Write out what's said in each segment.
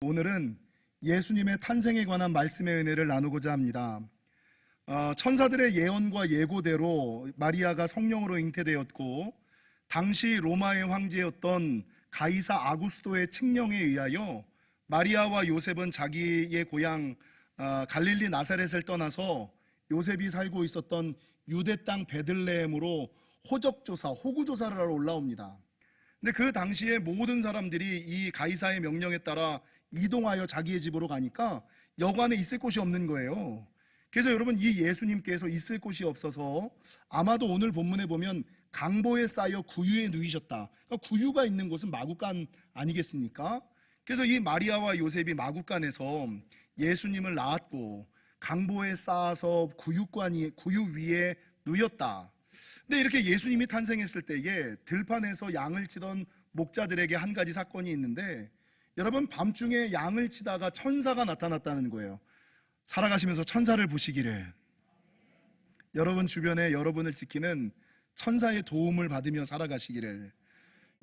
오늘은 예수님의 탄생에 관한 말씀의 은혜를 나누고자 합니다. 천사들의 예언과 예고대로 마리아가 성령으로 잉태되었고, 당시 로마의 황제였던 가이사 아구스토의 칙령에 의하여 마리아와 요셉은 자기의 고향 갈릴리 나사렛을 떠나서 요셉이 살고 있었던 유대 땅 베들레헴으로 호적조사, 호구조사를 하러 올라옵니다. 근데 그 당시에 모든 사람들이 이 가이사의 명령에 따라 이동하여 자기의 집으로 가니까 여관에 있을 곳이 없는 거예요. 그래서 여러분, 이 예수님께서 있을 곳이 없어서 아마도 오늘 본문에 보면 강보에 쌓여 구유에 누이셨다. 그러니까 구유가 있는 곳은 마구간 아니겠습니까? 그래서 이 마리아와 요셉이 마구간에서 예수님을 낳았고 강보에 쌓아서 구유 위에 누였다. 근데 이렇게 예수님이 탄생했을 때에 들판에서 양을 치던 목자들에게 한 가지 사건이 있는데, 여러분, 밤중에 양을 치다가 천사가 나타났다는 거예요. 살아가시면서 천사를 보시기를, 여러분 주변에 여러분을 지키는 천사의 도움을 받으며 살아가시기를.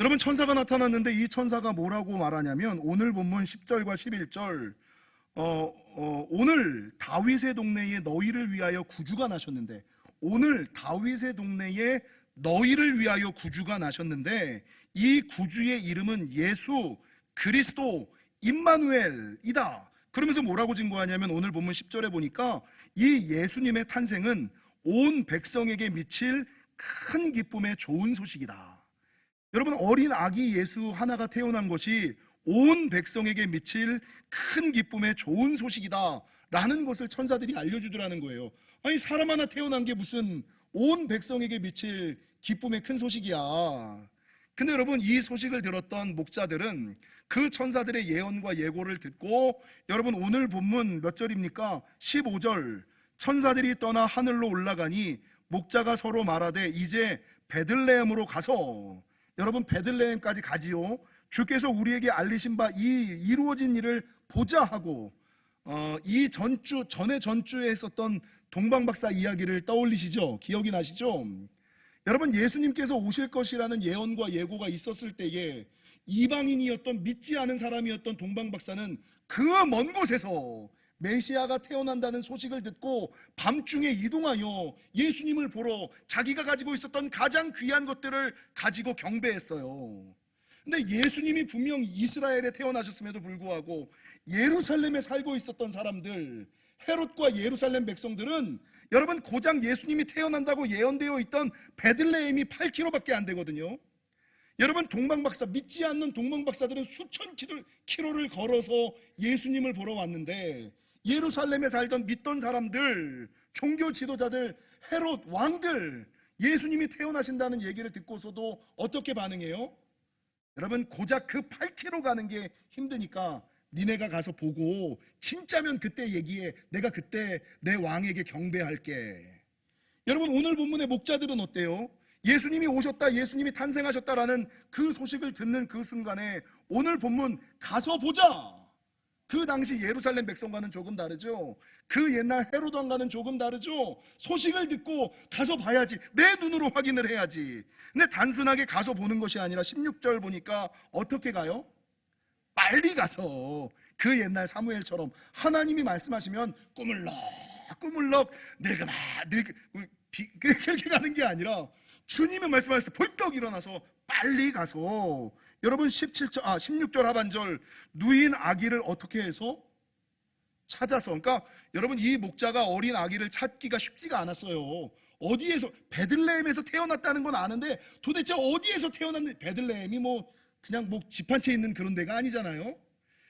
여러분, 천사가 나타났는데 이 천사가 뭐라고 말하냐면, 오늘 본문 10절과 11절 오늘 다윗의 동네에 너희를 위하여 구주가 나셨는데, 오늘 다윗의 동네에 너희를 위하여 구주가 나셨는데, 이 구주의 이름은 예수 그리스도 임마누엘이다. 그러면서 뭐라고 증거하냐면, 오늘 본문 10절에 보니까 이 예수님의 탄생은 온 백성에게 미칠 큰 기쁨의 좋은 소식이다. 여러분, 어린 아기 예수 하나가 태어난 것이 온 백성에게 미칠 큰 기쁨의 좋은 소식이다 라는 것을 천사들이 알려주더라는 거예요. 아니, 사람 하나 태어난 게 무슨 온 백성에게 미칠 기쁨의 큰 소식이야. 근데 여러분, 이 소식을 들었던 목자들은 그 천사들의 예언과 예고를 듣고, 여러분 오늘 본문 몇 절입니까? 15절. 천사들이 떠나 하늘로 올라가니 목자가 서로 말하되 이제 베들레헴으로 가서, 여러분 베들레헴까지 가지요. 주께서 우리에게 알리신 바 이 이루어진 일을 보자 하고, 이 전에 전주에 했었던 동방박사 이야기를 떠올리시죠? 기억이 나시죠? 여러분, 예수님께서 오실 것이라는 예언과 예고가 있었을 때에 이방인이었던, 믿지 않은 사람이었던 동방박사는 그 먼 곳에서 메시아가 태어난다는 소식을 듣고 밤중에 이동하여 예수님을 보러 자기가 가지고 있었던 가장 귀한 것들을 가지고 경배했어요. 근데 예수님이 분명 이스라엘에 태어나셨음에도 불구하고 예루살렘에 살고 있었던 사람들, 헤롯과 예루살렘 백성들은, 여러분 고장 예수님이 태어난다고 예언되어 있던 베들레헴이 8km밖에 안 되거든요. 여러분, 동방박사, 믿지 않는 동방박사들은 수천 킬로를 걸어서 예수님을 보러 왔는데, 예루살렘에 살던 믿던 사람들, 종교 지도자들, 헤롯 왕들, 예수님이 태어나신다는 얘기를 듣고서도 어떻게 반응해요? 여러분, 고작 그 8km 가는 게 힘드니까 니네가 가서 보고 진짜면 그때 얘기해. 내가 그때 내 왕에게 경배할게. 여러분, 오늘 본문의 목자들은 어때요? 예수님이 오셨다, 예수님이 탄생하셨다라는 그 소식을 듣는 그 순간에 오늘 본문 가서 보자. 그 당시 예루살렘 백성과는 조금 다르죠. 그 옛날 헤롯 왕과는 조금 다르죠. 소식을 듣고 가서 봐야지, 내 눈으로 확인을 해야지. 근데 단순하게 가서 보는 것이 아니라 16절 보니까 어떻게 가요? 빨리 가서 그 옛날 사무엘처럼 하나님이 말씀하시면 꾸물럭 그렇게 가는 게 아니라, 주님이 말씀하실 때 벌떡 일어나서 빨리 가서, 여러분 16절 하반절, 누인 아기를 어떻게 해서 찾아서, 그러니까 여러분 이 목자가 어린 아기를 찾기가 쉽지가 않았어요. 어디에서, 베들레헴에서 태어났다는 건 아는데 도대체 어디에서 태어났는지, 베들레헴이 그냥 집 한 채 있는 그런 데가 아니잖아요.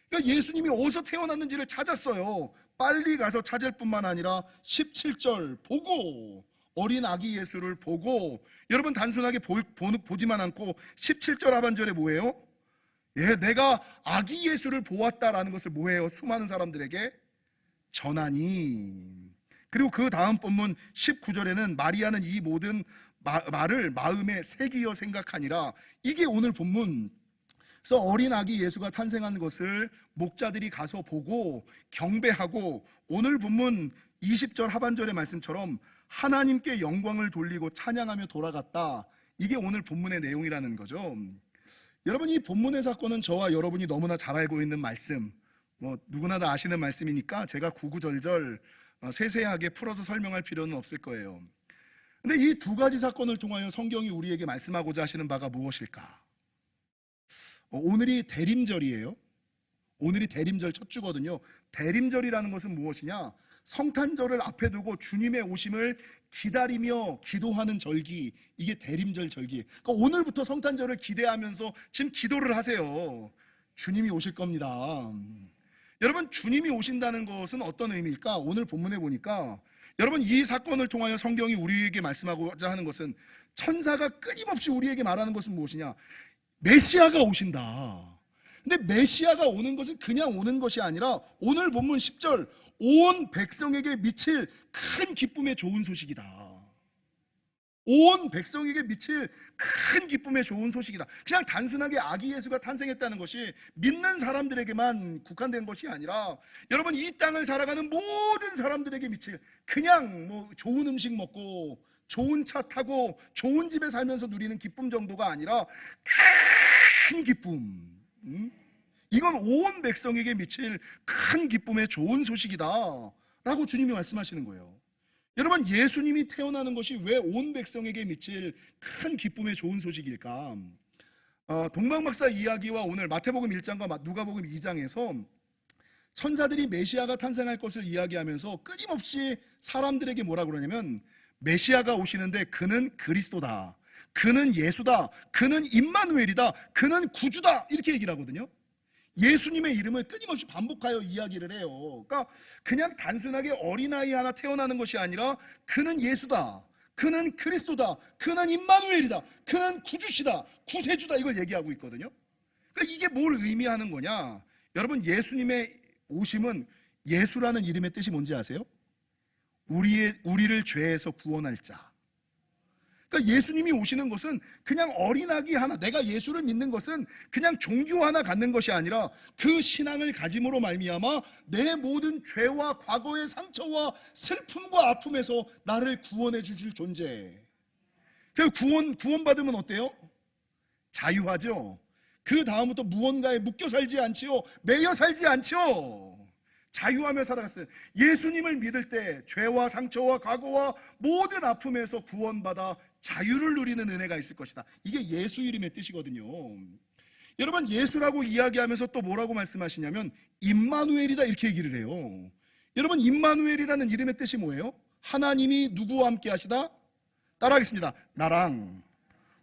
그러니까 예수님이 어디서 태어났는지를 찾았어요. 빨리 가서 찾을 뿐만 아니라 17절 보고, 어린 아기 예수를 보고, 여러분 단순하게 보지만 않고 17절 하반절에 뭐예요? 내가 아기 예수를 보았다라는 것을 뭐예요? 수많은 사람들에게 전하니. 그리고 그 다음 본문 19절에는 마리아는 이 모든 말을 마음에 새기어 생각하니라. 이게 오늘 본문. 그래서 어린 아기 예수가 탄생한 것을 목자들이 가서 보고 경배하고, 오늘 본문 20절 하반절의 말씀처럼 하나님께 영광을 돌리고 찬양하며 돌아갔다. 이게 오늘 본문의 내용이라는 거죠. 여러분, 이 본문의 사건은 저와 여러분이 너무나 잘 알고 있는 말씀, 뭐 누구나 다 아시는 말씀이니까 제가 구구절절 세세하게 풀어서 설명할 필요는 없을 거예요. 근데 이 두 가지 사건을 통하여 성경이 우리에게 말씀하고자 하시는 바가 무엇일까? 오늘이 대림절이에요. 오늘이 대림절 첫 주거든요. 대림절이라는 것은 무엇이냐? 성탄절을 앞에 두고 주님의 오심을 기다리며 기도하는 절기, 이게 대림절 절기. 그러니까 오늘부터 성탄절을 기대하면서 지금 기도를 하세요. 주님이 오실 겁니다. 여러분, 주님이 오신다는 것은 어떤 의미일까? 오늘 본문에 보니까 여러분, 이 사건을 통하여 성경이 우리에게 말씀하고자 하는 것은, 천사가 끊임없이 우리에게 말하는 것은 무엇이냐? 메시아가 오신다. 근데 메시아가 오는 것은 그냥 오는 것이 아니라 오늘 본문 10절, 온 백성에게 미칠 큰 기쁨의 좋은 소식이다. 온 백성에게 미칠 큰 기쁨의 좋은 소식이다. 그냥 단순하게 아기 예수가 탄생했다는 것이 믿는 사람들에게만 국한된 것이 아니라, 여러분, 이 땅을 살아가는 모든 사람들에게 미칠, 그냥 뭐 좋은 음식 먹고 좋은 차 타고 좋은 집에 살면서 누리는 기쁨 정도가 아니라 큰 기쁨. 이건 온 백성에게 미칠 큰 기쁨의 좋은 소식이다 라고 주님이 말씀하시는 거예요. 여러분, 예수님이 태어나는 것이 왜 온 백성에게 미칠 큰 기쁨의 좋은 소식일까? 동방박사 이야기와 오늘 마태복음 1장과 누가복음 2장에서 천사들이 메시아가 탄생할 것을 이야기하면서 끊임없이 사람들에게 뭐라 그러냐면, 메시아가 오시는데 그는 그리스도다, 그는 예수다, 그는 임마누엘이다, 그는 구주다, 이렇게 얘기를 하거든요. 예수님의 이름을 끊임없이 반복하여 이야기를 해요. 그러니까 그냥 단순하게 어린아이 하나 태어나는 것이 아니라 그는 예수다, 그는 그리스도다, 그는 임마누엘이다, 그는 구주시다, 구세주다, 이걸 얘기하고 있거든요. 그러니까 이게 뭘 의미하는 거냐? 여러분, 예수님의 오심은, 예수라는 이름의 뜻이 뭔지 아세요? 우리를 죄에서 구원할 자. 그러니까 예수님이 오시는 것은 그냥 어린아기 하나, 내가 예수를 믿는 것은 그냥 종교 하나 갖는 것이 아니라 그 신앙을 가짐으로 말미암아 내 모든 죄와 과거의 상처와 슬픔과 아픔에서 나를 구원해 주실 존재. 그 구원받으면 어때요? 자유하죠. 그 다음부터 무언가에 묶여 살지 않지요, 매여 살지 않죠. 자유하며 살아갔어요. 예수님을 믿을 때 죄와 상처와 과거와 모든 아픔에서 구원받아 자유를 누리는 은혜가 있을 것이다. 이게 예수 이름의 뜻이거든요. 여러분, 예수라고 이야기하면서 또 뭐라고 말씀하시냐면 임마누엘이다, 이렇게 얘기를 해요. 여러분, 임마누엘이라는 이름의 뜻이 뭐예요? 하나님이 누구와 함께 하시다? 따라하겠습니다. 나랑,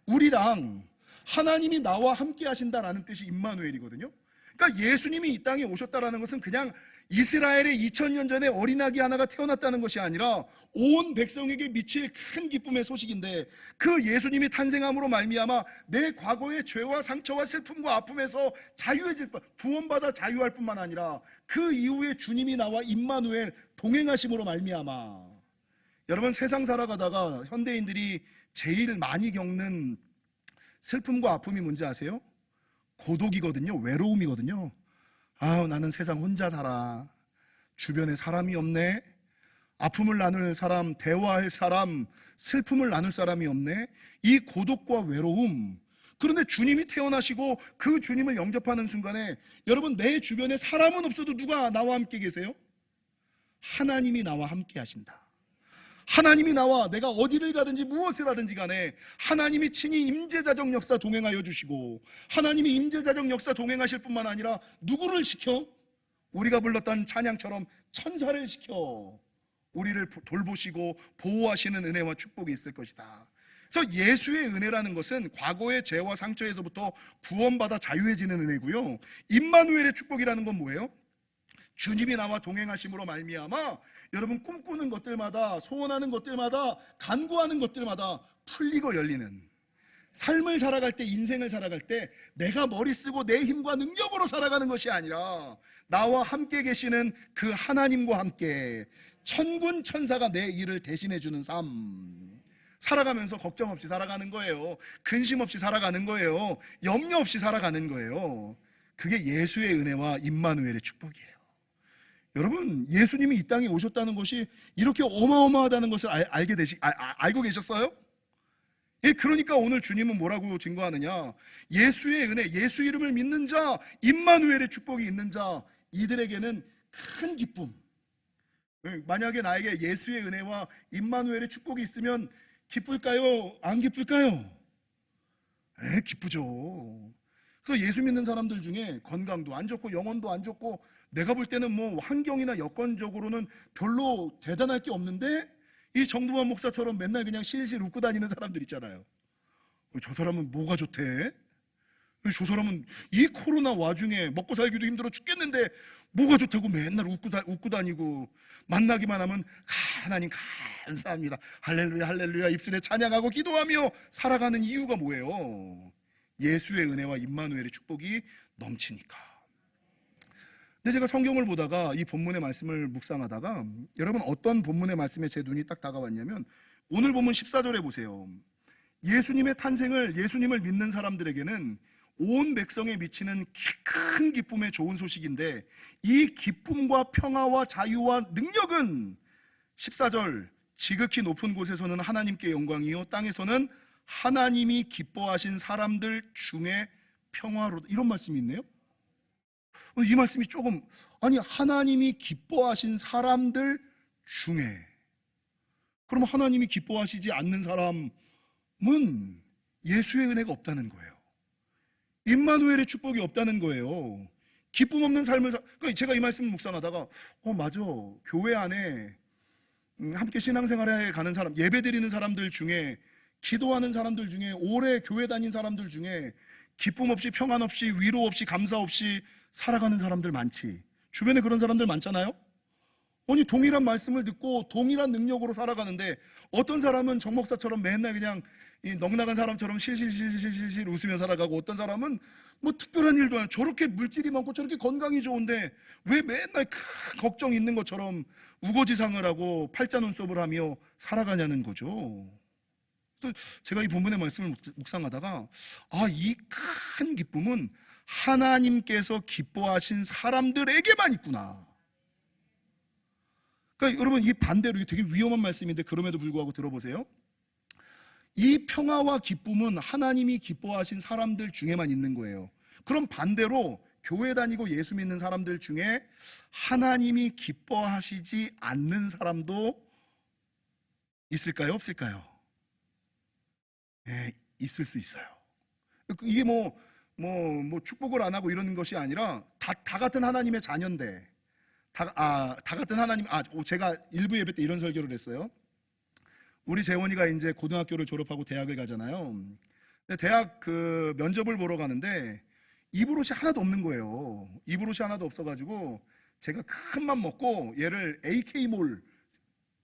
우리랑 하나님이 나와 함께 하신다라는 뜻이 임마누엘이거든요. 그러니까 예수님이 이 땅에 오셨다라는 것은 그냥 이스라엘의 2000년 전에 어린아기 하나가 태어났다는 것이 아니라 온 백성에게 미칠 큰 기쁨의 소식인데, 그 예수님이 탄생함으로 말미암아 내 과거의 죄와 상처와 슬픔과 아픔에서 자유해질 뿐, 구원받아 자유할 뿐만 아니라 그 이후에 주님이 나와 임마누엘 동행하심으로 말미암아, 여러분, 세상 살아가다가 현대인들이 제일 많이 겪는 슬픔과 아픔이 뭔지 아세요? 고독이거든요. 외로움이거든요. 아, 나는 세상 혼자 살아. 주변에 사람이 없네. 아픔을 나눌 사람, 대화할 사람, 슬픔을 나눌 사람이 없네. 이 고독과 외로움. 그런데 주님이 태어나시고 그 주님을 영접하는 순간에, 여러분, 내 주변에 사람은 없어도 누가 나와 함께 계세요? 하나님이 나와 함께 하신다. 하나님이 나와 내가 어디를 가든지 무엇을 하든지 간에 하나님이 친히 임재자적 역사 동행하여 주시고, 하나님이 임재자적 역사 동행하실 뿐만 아니라 누구를 시켜? 우리가 불렀던 찬양처럼 천사를 시켜 우리를 돌보시고 보호하시는 은혜와 축복이 있을 것이다. 그래서 예수의 은혜라는 것은 과거의 죄와 상처에서부터 구원받아 자유해지는 은혜고요, 임마누엘의 축복이라는 건 뭐예요? 주님이 나와 동행하심으로 말미암아 여러분, 꿈꾸는 것들마다, 소원하는 것들마다, 간구하는 것들마다 풀리고 열리는, 삶을 살아갈 때, 인생을 살아갈 때 내가 머리 쓰고 내 힘과 능력으로 살아가는 것이 아니라 나와 함께 계시는 그 하나님과 함께 천군 천사가 내 일을 대신해 주는 삶, 살아가면서 걱정 없이 살아가는 거예요. 근심 없이 살아가는 거예요. 염려 없이 살아가는 거예요. 그게 예수의 은혜와 임마누엘의 축복이에요. 여러분, 예수님이 이 땅에 오셨다는 것이 이렇게 어마어마하다는 것을 알고 계셨어요? 예, 그러니까 오늘 주님은 뭐라고 증거하느냐? 예수의 은혜, 예수 이름을 믿는 자, 임마누엘의 축복이 있는 자, 이들에게는 큰 기쁨. 만약에 나에게 예수의 은혜와 임마누엘의 축복이 있으면 기쁠까요? 안 기쁠까요? 기쁘죠. 그래서 예수 믿는 사람들 중에 건강도 안 좋고 영혼도 안 좋고 내가 볼 때는 뭐 환경이나 여건적으로는 별로 대단할 게 없는데 이 정두환 목사처럼 맨날 그냥 실실 웃고 다니는 사람들 있잖아요. 저 사람은 뭐가 좋대? 저 사람은 이 코로나 와중에 먹고 살기도 힘들어 죽겠는데 뭐가 좋다고 맨날 웃고 다니고, 만나기만 하면 하나님 감사합니다, 할렐루야 할렐루야 입술에 찬양하고 기도하며 살아가는 이유가 뭐예요? 예수의 은혜와 임마누엘의 축복이 넘치니까. 근데 제가 성경을 보다가 이 본문의 말씀을 묵상하다가 여러분 어떤 본문의 말씀에 제 눈이 딱 다가왔냐면 오늘 본문 14절에 보세요. 예수님의 탄생을, 예수님을 믿는 사람들에게는 온 백성에 미치는 큰 기쁨의 좋은 소식인데 이 기쁨과 평화와 자유와 능력은 14절 지극히 높은 곳에서는 하나님께 영광이요 땅에서는 하나님이 기뻐하신 사람들 중에 평화로, 이런 말씀이 있네요. 이 말씀이 조금, 아니 하나님이 기뻐하신 사람들 중에, 그러면 하나님이 기뻐하시지 않는 사람은 예수의 은혜가 없다는 거예요. 임마누엘의 축복이 없다는 거예요. 기쁨 없는 삶을 그러니까 제가 이 말씀을 묵상하다가 맞아, 교회 안에 함께 신앙생활에 가는 사람, 예배 드리는 사람들 중에, 기도하는 사람들 중에, 오래 교회 다닌 사람들 중에 기쁨 없이 평안 없이 위로 없이 감사 없이 살아가는 사람들 많지. 주변에 그런 사람들 많잖아요. 아니 동일한 말씀을 듣고 동일한 능력으로 살아가는데 어떤 사람은 정 목사처럼 맨날 그냥 이 넉나간 사람처럼 실실 웃으며 살아가고, 어떤 사람은 뭐 특별한 일도 아니고 저렇게 물질이 많고 저렇게 건강이 좋은데 왜 맨날 큰 걱정 있는 것처럼 우거지상을 하고 팔자 눈썹을 하며 살아가냐는 거죠. 그래서 제가 이 본문의 말씀을 묵상하다가 이 큰 기쁨은 하나님께서 기뻐하신 사람들에게만 있구나. 그러니까 여러분 이 반대로, 이게 되게 위험한 말씀인데 그럼에도 불구하고 들어보세요. 이 평화와 기쁨은 하나님이 기뻐하신 사람들 중에만 있는 거예요. 그럼 반대로 교회 다니고 예수 믿는 사람들 중에 하나님이 기뻐하시지 않는 사람도 있을까요? 없을까요? 네, 있을 수 있어요. 이게 뭐 축복을 안 하고 이러는 것이 아니라 다 같은 하나님의 자녀인데, 다 같은 하나님. 제가 일부 예배 때 이런 설교를 했어요. 우리 재원이가 이제 고등학교를 졸업하고 대학을 가잖아요. 근데 대학 그 면접을 보러 가는데 입을 옷이 하나도 없는 거예요. 입을 옷이 하나도 없어가지고 제가 큰 맘 먹고 얘를 AK몰,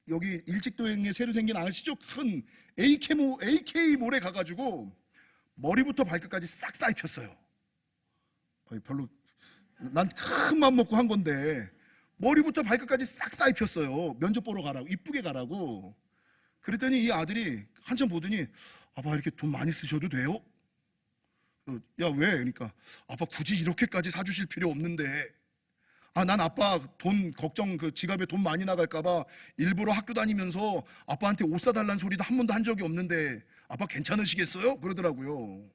여기 일직도행에 새로 생긴 아시죠? 큰 AK몰에 가가지고 머리부터 발끝까지 싹 입혔어요. 별로, 난 큰 맘 먹고 한 건데 머리부터 발끝까지 싹 입혔어요. 면접 보러 가라고, 이쁘게 가라고. 그랬더니 이 아들이 한참 보더니 아빠 이렇게 돈 많이 쓰셔도 돼요? 야 왜? 그러니까 아빠 굳이 이렇게까지 사주실 필요 없는데, 난 아빠 돈 걱정, 그 지갑에 돈 많이 나갈까봐 일부러 학교 다니면서 아빠한테 옷 사달라는 소리도 한 번도 한 적이 없는데 아빠 괜찮으시겠어요? 그러더라고요.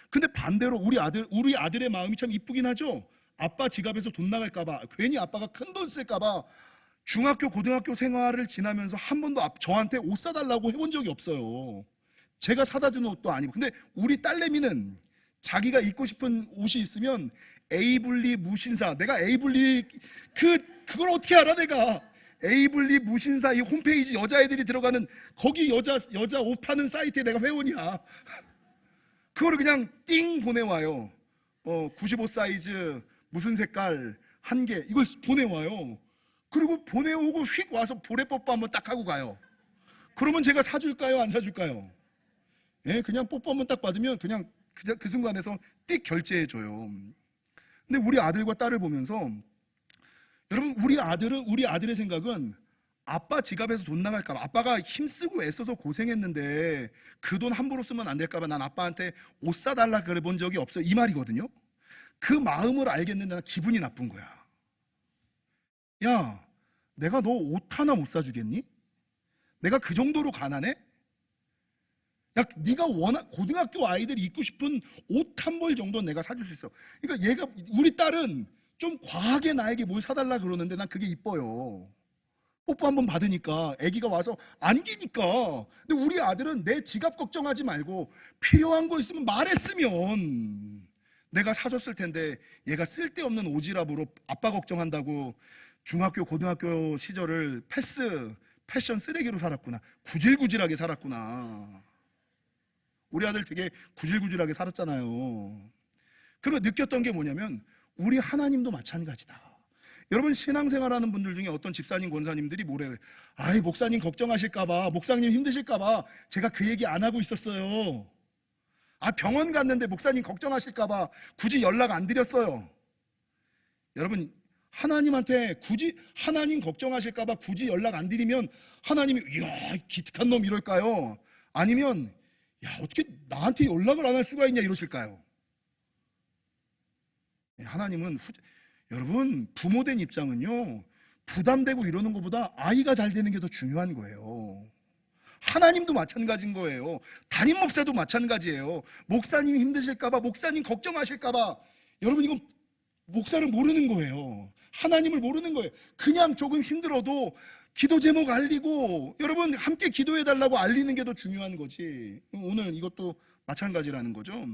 근데 반대로 우리 아들의 마음이 참 이쁘긴 하죠. 아빠 지갑에서 돈 나갈까봐, 괜히 아빠가 큰 돈 쓸까봐 중학교 고등학교 생활을 지나면서 한 번도 저한테 옷 사달라고 해본 적이 없어요. 제가 사다 준 옷도 아니고. 근데 우리 딸내미는 자기가 입고 싶은 옷이 있으면 에이블리 무신사, 내가 에이블리 그걸 어떻게 알아? 내가 에이블리 무신사 이 홈페이지, 여자애들이 들어가는 거기 여자 옷 파는 사이트에 내가 회원이야. 그거를 그냥 띵 보내와요. 95 사이즈 무슨 색깔 한 개, 이걸 보내와요. 그리고 보내오고 휙 와서 보레뽀뽀 한번 딱 하고 가요. 그러면 제가 사줄까요? 안 사줄까요? 그냥 뽀뽀 한번 딱 받으면 그냥 그 순간에서 띡 결제해줘요. 근데 우리 아들과 딸을 보면서, 여러분 우리 아들의 생각은 아빠 지갑에서 돈 나갈까봐, 아빠가 힘쓰고 애써서 고생했는데 그 돈 함부로 쓰면 안 될까봐 난 아빠한테 옷 사달라 그래 본 적이 없어요, 이 말이거든요. 그 마음을 알겠는데 난 기분이 나쁜 거야. 야, 내가 너 옷 하나 못 사주겠니? 내가 그 정도로 가난해? 야, 네가 고등학교 아이들이 입고 싶은 옷 한 벌 정도는 내가 사줄 수 있어. 그러니까 우리 딸은 좀 과하게 나에게 뭘 사달라 그러는데 난 그게 이뻐요. 뽀뽀 한번 받으니까 아기가 와서 안기니까. 근데 우리 아들은 내 지갑 걱정하지 말고 필요한 거 있으면 말했으면 내가 사줬을 텐데, 얘가 쓸데없는 오지랖으로 아빠 걱정한다고 중학교 고등학교 시절을 패션 쓰레기로 살았구나. 구질구질하게 살았구나. 우리 아들 되게 구질구질하게 살았잖아요. 그리고 느꼈던 게 뭐냐면 우리 하나님도 마찬가지다. 여러분, 신앙생활하는 분들 중에 어떤 집사님, 권사님들이 뭐래 그래. 아이, 목사님 걱정하실까봐, 목사님 힘드실까봐 제가 그 얘기 안 하고 있었어요. 아, 병원 갔는데 목사님 걱정하실까봐 굳이 연락 안 드렸어요. 여러분, 하나님한테 굳이 하나님 걱정하실까봐 굳이 연락 안 드리면 하나님이 이야, 기특한 놈 이럴까요? 아니면 야, 어떻게 나한테 연락을 안 할 수가 있냐 이러실까요? 하나님은 여러분, 부모된 입장은요, 부담되고 이러는 것보다 아이가 잘 되는 게 더 중요한 거예요. 하나님도 마찬가지인 거예요. 담임 목사도 마찬가지예요. 목사님이 힘드실까봐, 목사님 걱정하실까봐, 여러분, 이건 목사를 모르는 거예요. 하나님을 모르는 거예요. 그냥 조금 힘들어도 기도 제목 알리고, 여러분 함께 기도해달라고 알리는 게 더 중요한 거지. 오늘 이것도 마찬가지라는 거죠.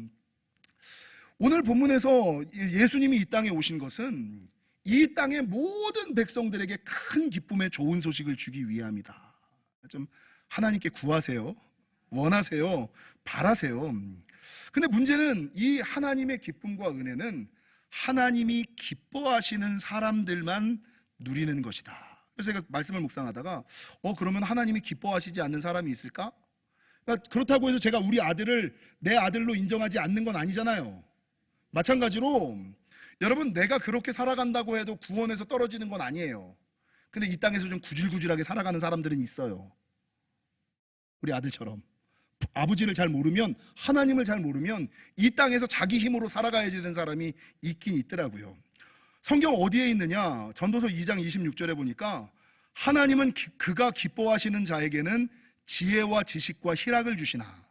오늘 본문에서 예수님이 이 땅에 오신 것은 이 땅의 모든 백성들에게 큰 기쁨의 좋은 소식을 주기 위함이다. 좀 하나님께 구하세요. 원하세요. 바라세요. 근데 문제는 이 하나님의 기쁨과 은혜는 하나님이 기뻐하시는 사람들만 누리는 것이다. 그래서 제가 말씀을 묵상하다가 그러면 하나님이 기뻐하시지 않는 사람이 있을까? 그러니까 그렇다고 해서 제가 우리 아들을 내 아들로 인정하지 않는 건 아니잖아요. 마찬가지로 여러분, 내가 그렇게 살아간다고 해도 구원에서 떨어지는 건 아니에요. 근데 이 땅에서 좀 구질구질하게 살아가는 사람들은 있어요. 우리 아들처럼 아버지를 잘 모르면, 하나님을 잘 모르면 이 땅에서 자기 힘으로 살아가야 되는 사람이 있긴 있더라고요. 성경 어디에 있느냐? 전도서 2장 26절에 보니까 하나님은 그가 기뻐하시는 자에게는 지혜와 지식과 희락을 주시나.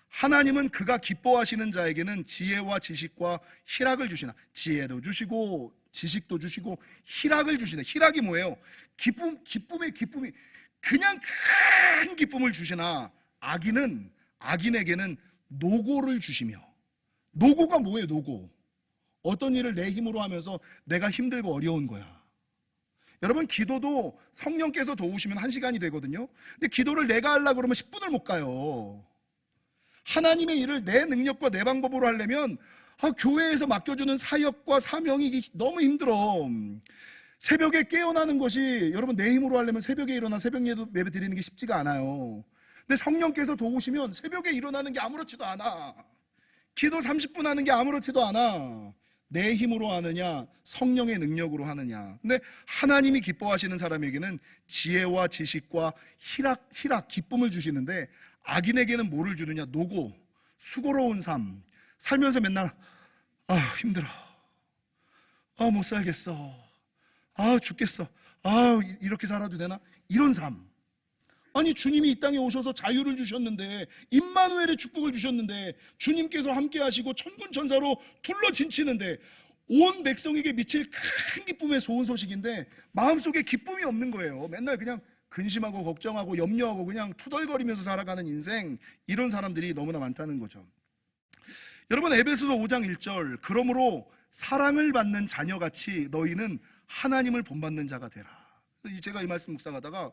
하나님은 그가 기뻐하시는 자에게는 지혜와 지식과 희락을 주시나. 지혜도 주시고 지식도 주시고 희락을 주시나. 희락이 뭐예요? 기쁨의 기쁨이 그냥 큰 기쁨을 주시나, 악인에게는 노고를 주시며. 노고가 뭐예요? 노고. 어떤 일을 내 힘으로 하면서 내가 힘들고 어려운 거야. 여러분, 기도도 성령께서 도우시면 1시간이 되거든요. 근데 기도를 내가 하려고 그러면 10분을 못 가요. 하나님의 일을 내 능력과 내 방법으로 하려면 교회에서 맡겨주는 사역과 사명이 너무 힘들어. 새벽에 깨어나는 것이, 여러분, 내 힘으로 하려면 새벽에 일어나 새벽 예배 드리는 게 쉽지가 않아요. 근데 성령께서 도우시면 새벽에 일어나는 게 아무렇지도 않아. 기도 30분 하는 게 아무렇지도 않아. 내 힘으로 하느냐, 성령의 능력으로 하느냐. 근데 하나님이 기뻐하시는 사람에게는 지혜와 지식과 희락, 기쁨을 주시는데, 악인에게는 뭐를 주느냐? 노고, 수고로운 삶. 살면서 맨날 힘들어, 못 살겠어, 죽겠어, 이렇게 살아도 되나? 이런 삶. 아니, 주님이 이 땅에 오셔서 자유를 주셨는데, 임마누엘의 축복을 주셨는데, 주님께서 함께 하시고 천군천사로 둘러진치는데, 온 백성에게 미칠 큰 기쁨의 좋은 소식인데 마음속에 기쁨이 없는 거예요. 맨날 그냥 근심하고 걱정하고 염려하고 그냥 투덜거리면서 살아가는 인생, 이런 사람들이 너무나 많다는 거죠. 여러분, 에베소서 5장 1절, 그러므로 사랑을 받는 자녀같이 너희는 하나님을 본받는 자가 되라. 제가 이 말씀 묵상하다가,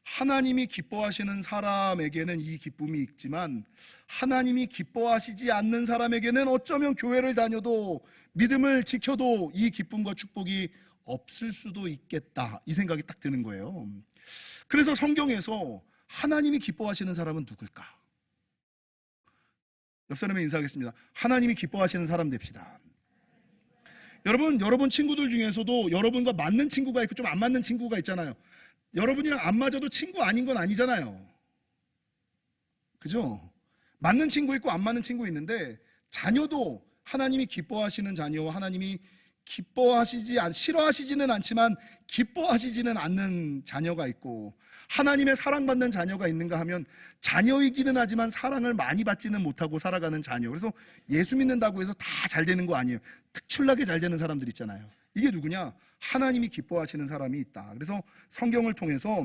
하나님이 기뻐하시는 사람에게는 이 기쁨이 있지만 하나님이 기뻐하시지 않는 사람에게는 어쩌면 교회를 다녀도 믿음을 지켜도 이 기쁨과 축복이 없을 수도 있겠다, 이 생각이 딱 드는 거예요. 그래서 성경에서 하나님이 기뻐하시는 사람은 누굴까? 옆 사람에 인사하겠습니다. 하나님이 기뻐하시는 사람 됩시다. 여러분 친구들 중에서도 여러분과 맞는 친구가 있고 좀 안 맞는 친구가 있잖아요. 여러분이랑 안 맞아도 친구 아닌 건 아니잖아요. 그죠? 맞는 친구 있고 안 맞는 친구 있는데, 자녀도 하나님이 기뻐하시는 자녀와 하나님이 싫어하시지는 않지만 기뻐하시지는 않는 자녀가 있고, 하나님의 사랑받는 자녀가 있는가 하면 자녀이기는 하지만 사랑을 많이 받지는 못하고 살아가는 자녀. 그래서 예수 믿는다고 해서 다 잘 되는 거 아니에요. 특출나게 잘 되는 사람들 있잖아요. 이게 누구냐? 하나님이 기뻐하시는 사람이 있다. 그래서 성경을 통해서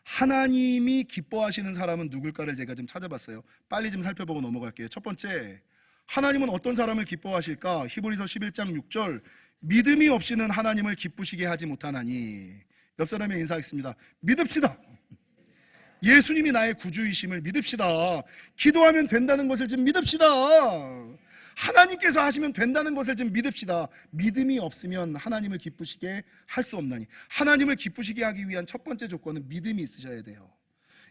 하나님이 기뻐하시는 사람은 누굴까를 제가 좀 찾아봤어요. 빨리 좀 살펴보고 넘어갈게요. 첫 번째, 하나님은 어떤 사람을 기뻐하실까? 히브리서 11장 6절, 믿음이 없이는 하나님을 기쁘시게 하지 못하나니. 옆 사람에 인사하겠습니다. 믿읍시다. 예수님이 나의 구주이심을 믿읍시다. 기도하면 된다는 것을 좀 믿읍시다. 하나님께서 하시면 된다는 것을 좀 믿읍시다. 믿음이 없으면 하나님을 기쁘시게 할 수 없나니. 하나님을 기쁘시게 하기 위한 첫 번째 조건은 믿음이 있으셔야 돼요.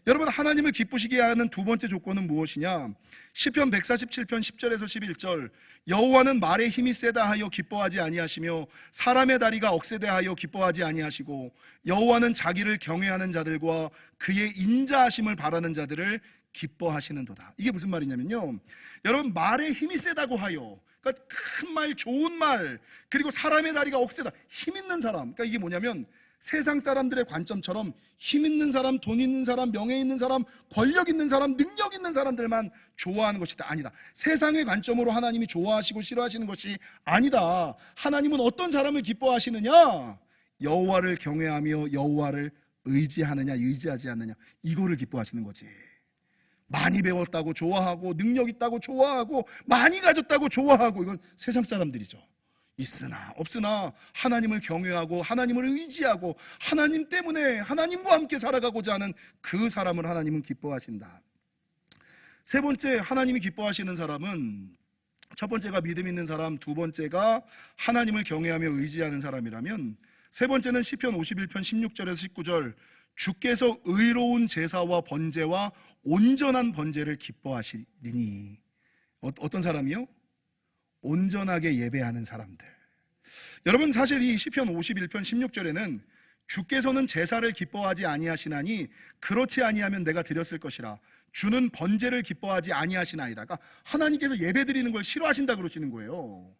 여러분, 하나님을 기쁘시게 하는 두 번째 조건은 무엇이냐? 시편 147편 10절에서 11절, 여호와는 말에 힘이 세다 하여 기뻐하지 아니하시며 사람의 다리가 억세다 하여 기뻐하지 아니하시고 여호와는 자기를 경외하는 자들과 그의 인자하심을 바라는 자들을 기뻐하시는도다. 이게 무슨 말이냐면요, 여러분, 말에 힘이 세다고 하여, 그러니까 큰 말, 좋은 말, 그리고 사람의 다리가 억세다, 힘 있는 사람. 그러니까 이게 뭐냐면 세상 사람들의 관점처럼 힘 있는 사람, 돈 있는 사람, 명예 있는 사람, 권력 있는 사람, 능력 있는 사람들만 좋아하는 것이다. 아니다. 세상의 관점으로 하나님이 좋아하시고 싫어하시는 것이 아니다. 하나님은 어떤 사람을 기뻐하시느냐? 여호와를 경외하며 여호와를 의지하느냐, 의지하지 않느냐, 이거를 기뻐하시는 거지. 많이 배웠다고 좋아하고, 능력 있다고 좋아하고, 많이 가졌다고 좋아하고, 이건 세상 사람들이죠. 있으나 없으나 하나님을 경외하고 하나님을 의지하고 하나님 때문에 하나님과 함께 살아가고자 하는 그 사람을 하나님은 기뻐하신다. 세 번째, 하나님이 기뻐하시는 사람은, 첫 번째가 믿음 있는 사람, 두 번째가 하나님을 경외하며 의지하는 사람이라면, 세 번째는 시편 51편 16절에서 19절, 주께서 의로운 제사와 번제와 온전한 번제를 기뻐하시리니. 어떤 사람이요? 온전하게 예배하는 사람들. 여러분, 사실 이 시편 51편 16절에는 주께서는 제사를 기뻐하지 아니하시나니 그렇지 아니하면 내가 드렸을 것이라, 주는 번제를 기뻐하지 아니하시나이다. 그러니까 하나님께서 예배 드리는 걸 싫어하신다 그러시는 거예요.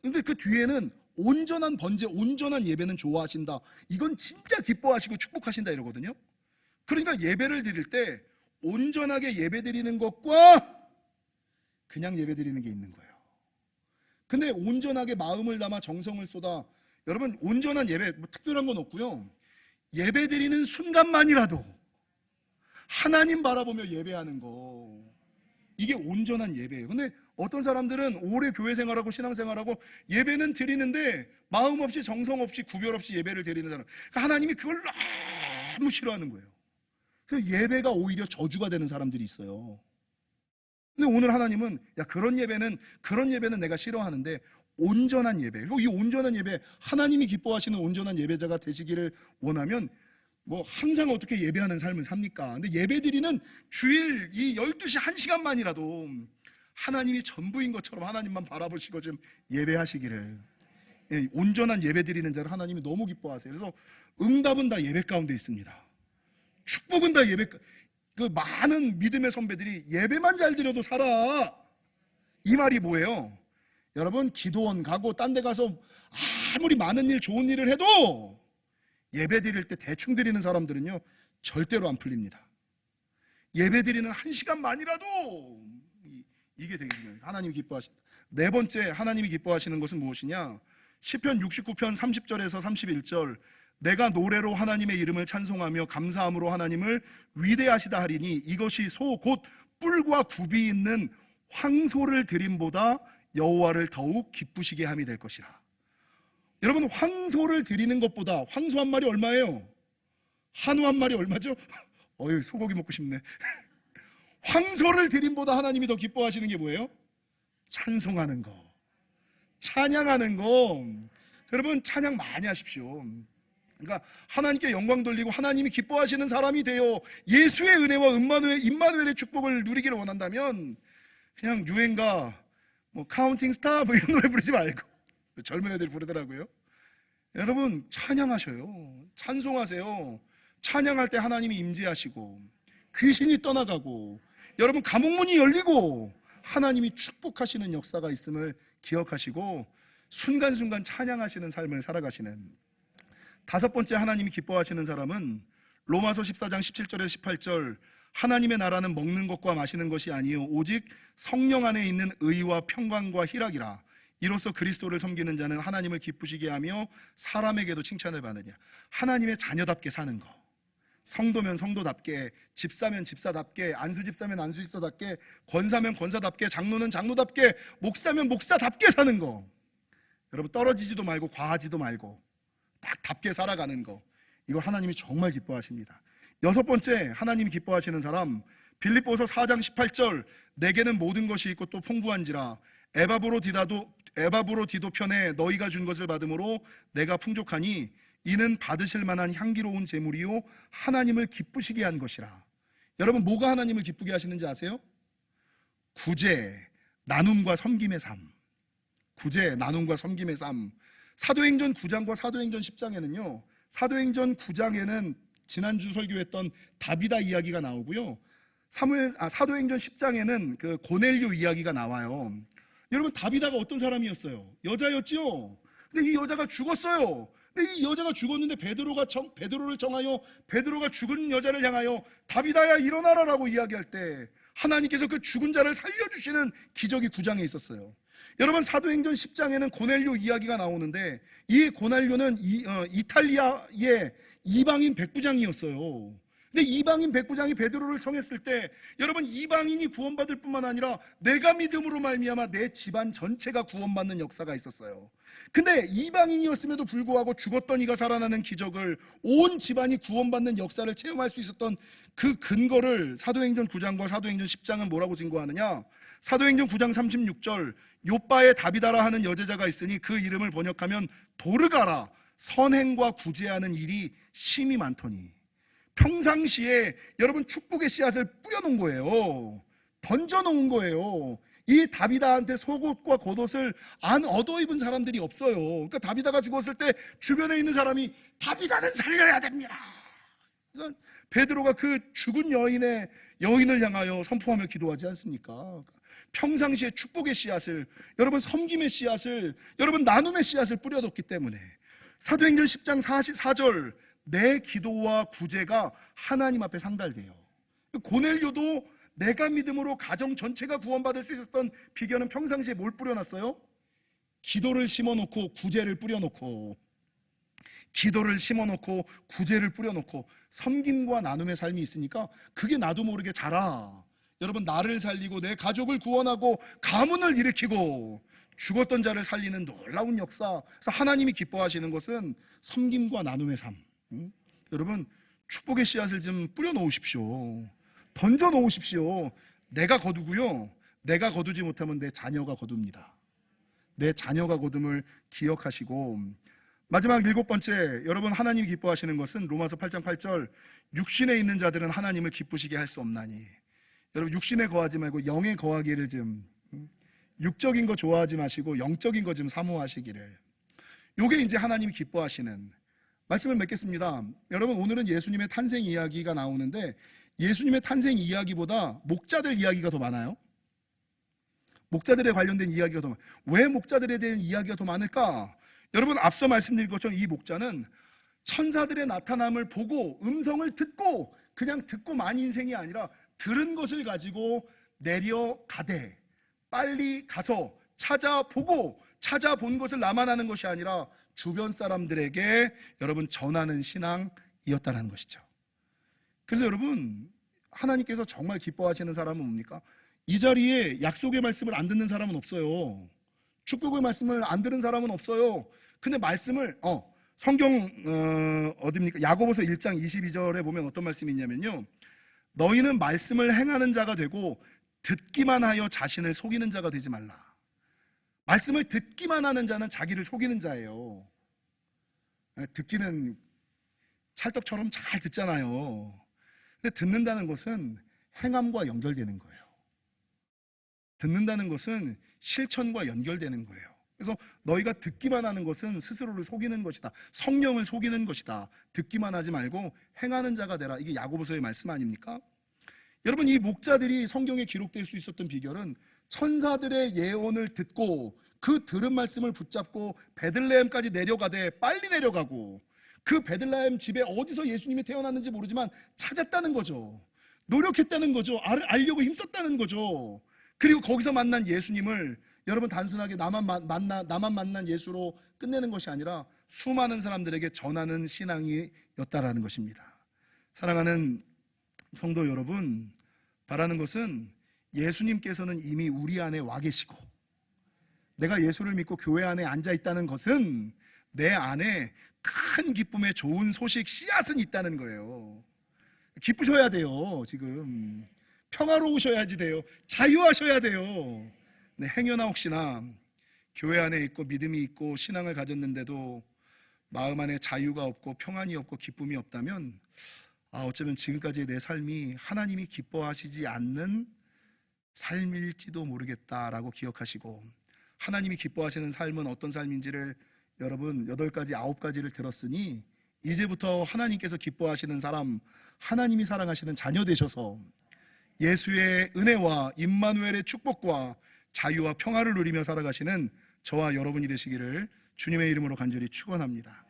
근데 그 뒤에는 온전한 번제, 온전한 예배는 좋아하신다, 이건 진짜 기뻐하시고 축복하신다 이러거든요. 그러니까 예배를 드릴 때 온전하게 예배 드리는 것과 그냥 예배 드리는 게 있는 거예요. 근데 온전하게 마음을 담아 정성을 쏟아, 여러분, 온전한 예배, 뭐 특별한 건 없고요, 예배 드리는 순간만이라도 하나님 바라보며 예배하는 거, 이게 온전한 예배예요. 근데 어떤 사람들은 오래 교회 생활하고 신앙생활하고 예배는 드리는데 마음 없이 정성 없이 구별 없이 예배를 드리는 사람, 그러니까 하나님이 그걸 너무 싫어하는 거예요. 그래서 예배가 오히려 저주가 되는 사람들이 있어요. 근데 오늘 하나님은, 야, 그런 예배는 내가 싫어하는데 온전한 예배, 그리고 이 온전한 예배, 하나님이 기뻐하시는 온전한 예배자가 되시기를 원하면 뭐 항상 어떻게 예배하는 삶을 삽니까? 근데 예배드리는 주일 이 12시 1시간만이라도 하나님이 전부인 것처럼 하나님만 바라보시고 좀 예배하시기를, 온전한 예배드리는 자를 하나님이 너무 기뻐하세요. 그래서 응답은 다 예배 가운데 있습니다. 축복은 다 예배. 그 많은 믿음의 선배들이 예배만 잘 드려도 살아, 이 말이 뭐예요? 여러분, 기도원 가고 딴 데 가서 아무리 많은 일, 좋은 일을 해도 예배 드릴 때 대충 드리는 사람들은요 절대로 안 풀립니다. 예배 드리는 1시간만이라도 이게 되게 중요해요. 하나님이 기뻐하신다. 네 번째, 하나님이 기뻐하시는 것은 무엇이냐? 시편 69편 30절에서 31절, 내가 노래로 하나님의 이름을 찬송하며 감사함으로 하나님을 위대하시다 하리니 이것이 소 곧 뿔과 굽이 있는 황소를 드림보다 여호와를 더욱 기쁘시게 함이 될 것이라. 여러분, 황소를 드리는 것보다, 황소 한 마리 얼마예요? 한우 한 마리 얼마죠? 소고기 먹고 싶네. 황소를 드림보다 하나님이 더 기뻐하시는 게 뭐예요? 찬송하는 거, 찬양하는 거. 여러분, 찬양 많이 하십시오. 그러니까 하나님께 영광 돌리고 하나님이 기뻐하시는 사람이 되어 예수의 은혜와 임마누엘의 축복을 누리기를 원한다면, 그냥 유행가 뭐 카운팅 스타 뭐 이런 노래 부르지 말고, 젊은 애들이 부르더라고요. 여러분, 찬양하셔요. 찬송하세요. 찬양할 때 하나님이 임재하시고 귀신이 떠나가고 여러분 감옥문이 열리고 하나님이 축복하시는 역사가 있음을 기억하시고 순간순간 찬양하시는 삶을 살아가시는. 다섯 번째, 하나님이 기뻐하시는 사람은 로마서 14장 17절에서 18절, 하나님의 나라는 먹는 것과 마시는 것이 아니요 오직 성령 안에 있는 의와 평강과 희락이라. 이로써 그리스도를 섬기는 자는 하나님을 기쁘시게 하며 사람에게도 칭찬을 받느니라. 하나님의 자녀답게 사는 거, 성도면 성도답게, 집사면 집사답게, 안수집사면 안수집사답게, 권사면 권사답게, 장로는 장로답게, 목사면 목사답게 사는 거. 여러분, 떨어지지도 말고 과하지도 말고 딱 답게 살아가는 거, 이걸 하나님이 정말 기뻐하십니다. 여섯 번째, 하나님이 기뻐하시는 사람, 빌립보서 4장 18절, 내게는 모든 것이 있고 또 풍부한지라 에바브로디도 편에 너희가 준 것을 받음으로 내가 풍족하니 이는 받으실 만한 향기로운 제물이요 하나님을 기쁘시게 한 것이라. 여러분, 뭐가 하나님을 기쁘게 하시는지 아세요? 구제, 나눔과 섬김의 삶. 구제, 나눔과 섬김의 삶. 사도행전 9장과 사도행전 10장에는요, 사도행전 9장에는 지난주 설교했던 다비다 이야기가 나오고요, 사도행전 10장에는 그 고넬료 이야기가 나와요. 여러분, 다비다가 어떤 사람이었어요? 여자였지요. 근데 이 여자가 죽었어요. 근데 이 여자가 죽었는데 베드로를 정하여 베드로가 죽은 여자를 향하여 다비다야 일어나라라고 이야기할 때 하나님께서 그 죽은 자를 살려주시는 기적이 9장에 있었어요. 여러분, 사도행전 10장에는 고넬료 이야기가 나오는데 이 고넬료는 이탈리아의 이방인 백부장이었어요. 근데 이방인 백부장이 베드로를 청했을 때 여러분, 이방인이 구원받을 뿐만 아니라 내가 믿음으로 말미암아 내 집안 전체가 구원받는 역사가 있었어요. 근데 이방인이었음에도 불구하고 죽었던 이가 살아나는 기적을, 온 집안이 구원받는 역사를 체험할 수 있었던 그 근거를 사도행전 9장과 사도행전 10장은 뭐라고 증거하느냐? 사도행전 9장 36절, 요빠에 다비다라 하는 여제자가 있으니 그 이름을 번역하면 도르가라, 선행과 구제하는 일이 심히 많더니. 평상시에 여러분, 축복의 씨앗을 뿌려놓은 거예요. 던져놓은 거예요. 이 다비다한테 속옷과 겉옷을 안 얻어입은 사람들이 없어요. 그러니까 다비다가 죽었을 때 주변에 있는 사람이 다비다는 살려야 됩니다. 그러니까 베드로가 그 죽은 여인을 향하여 선포하며 기도하지 않습니까? 평상시에 축복의 씨앗을, 여러분 섬김의 씨앗을, 여러분 나눔의 씨앗을 뿌려뒀기 때문에. 사도행전 10장 44절, 내 기도와 구제가 하나님 앞에 상달돼요. 고넬료도 내가 믿음으로 가정 전체가 구원받을 수 있었던 비결은 평상시에 뭘 뿌려놨어요? 기도를 심어놓고 구제를 뿌려놓고, 기도를 심어놓고 구제를 뿌려놓고 섬김과 나눔의 삶이 있으니까 그게 나도 모르게 자라. 여러분, 나를 살리고 내 가족을 구원하고 가문을 일으키고 죽었던 자를 살리는 놀라운 역사. 그래서 하나님이 기뻐하시는 것은 섬김과 나눔의 삶. 여러분, 축복의 씨앗을 좀 뿌려놓으십시오. 던져놓으십시오. 내가 거두고요, 내가 거두지 못하면 내 자녀가 거둡니다. 내 자녀가 거둠을 기억하시고, 마지막 일곱 번째, 여러분 하나님이 기뻐하시는 것은 로마서 8장 8절, 육신에 있는 자들은 하나님을 기쁘시게 할 수 없나니. 여러분, 육신에 거하지 말고 영에 거하기를 좀, 육적인 거 좋아하지 마시고 영적인 거 좀 사모하시기를. 요게 이제 하나님이 기뻐하시는 말씀을 맺겠습니다. 여러분, 오늘은 예수님의 탄생 이야기가 나오는데 예수님의 탄생 이야기보다 목자들 이야기가 더 많아요. 목자들에 관련된 이야기가 더 많아요. 왜 목자들에 대한 이야기가 더 많을까? 여러분, 앞서 말씀드린 것처럼 이 목자는 천사들의 나타남을 보고 음성을 듣고, 그냥 듣고만 인생이 아니라 들은 것을 가지고 내려가되 빨리 가서 찾아본 것을 나만 하는 것이 아니라 주변 사람들에게 여러분 전하는 신앙이었다는 것이죠. 그래서 여러분, 하나님께서 정말 기뻐하시는 사람은 뭡니까? 이 자리에 약속의 말씀을 안 듣는 사람은 없어요. 축복의 말씀을 안 들은 사람은 없어요. 근데 말씀을 성경 어디입니까? 야고보서 1장 22절에 보면 어떤 말씀이 있냐면요, 너희는 말씀을 행하는 자가 되고 듣기만 하여 자신을 속이는 자가 되지 말라. 말씀을 듣기만 하는 자는 자기를 속이는 자예요. 듣기는 찰떡처럼 잘 듣잖아요. 근데 듣는다는 것은 행함과 연결되는 거예요. 듣는다는 것은 실천과 연결되는 거예요. 그래서 너희가 듣기만 하는 것은 스스로를 속이는 것이다. 성령을 속이는 것이다. 듣기만 하지 말고 행하는 자가 되라. 이게 야고보서의 말씀 아닙니까? 여러분, 이 목자들이 성경에 기록될 수 있었던 비결은 천사들의 예언을 듣고 그 들은 말씀을 붙잡고 베들레헴까지 내려가되 빨리 내려가고, 그 베들레헴 집에 어디서 예수님이 태어났는지 모르지만 찾았다는 거죠. 노력했다는 거죠. 알려고 힘썼다는 거죠. 그리고 거기서 만난 예수님을 여러분 단순하게 나만 만난 예수로 끝내는 것이 아니라 수많은 사람들에게 전하는 신앙이었다라는 것입니다. 사랑하는 성도 여러분, 바라는 것은 예수님께서는 이미 우리 안에 와 계시고, 내가 예수를 믿고 교회 안에 앉아 있다는 것은 내 안에 큰 기쁨의 좋은 소식 씨앗은 있다는 거예요. 기쁘셔야 돼요. 지금 평화로우셔야지 돼요. 자유하셔야 돼요. 네, 행여나 혹시나 교회 안에 있고 믿음이 있고 신앙을 가졌는데도 마음 안에 자유가 없고 평안이 없고 기쁨이 없다면 어쩌면 지금까지의 내 삶이 하나님이 기뻐하시지 않는 삶일지도 모르겠다라고 기억하시고, 하나님이 기뻐하시는 삶은 어떤 삶인지를 여러분 8가지 9가지를 들었으니 이제부터 하나님께서 기뻐하시는 사람, 하나님이 사랑하시는 자녀 되셔서 예수의 은혜와 임마누엘의 축복과 자유와 평화를 누리며 살아가시는 저와 여러분이 되시기를 주님의 이름으로 간절히 축원합니다.